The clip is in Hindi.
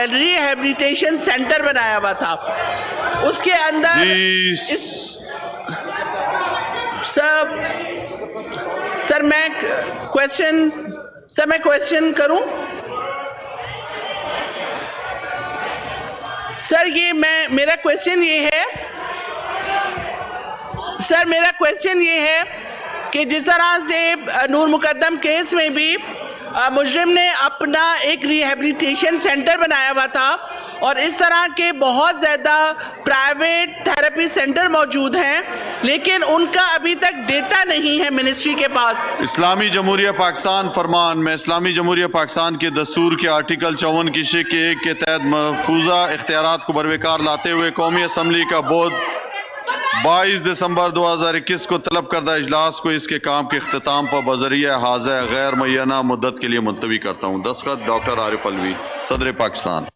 रिहेबिलिटेशन सेंटर बनाया हुआ था, उसके अंदर सर मैं क्वेश्चन करूं सर? मेरा क्वेश्चन ये है कि जिस तरह से नूर मुकद्दम केस में भी मुजरिम ने अपना एक रिहेबिलिटेशन सेंटर बनाया हुआ था और इस तरह के बहुत ज़्यादा प्राइवेट थेरेपी सेंटर मौजूद हैं, लेकिन उनका अभी तक डेटा नहीं है मिनिस्ट्री के पास। इस्लामी जमहूरिया पाकिस्तान फरमान में इस्लामी जमहूरिया पाकिस्तान के दस्तूर के आर्टिकल 54 की शिक 1 के तहत महफूजा इख्तियारात को बरवकार लाते हुए कौमी असम्बली का बोर्ड 22 दिसंबर 2021 को तलब करदा इजलास को इसके काम के अख्ताम पर बजरिया हाज़िर गैर मुय्यना मुद्दत के लिए मुलतवी करता हूँ। दस्तखत डॉक्टर आरिफ अलवी, सदर पाकिस्तान।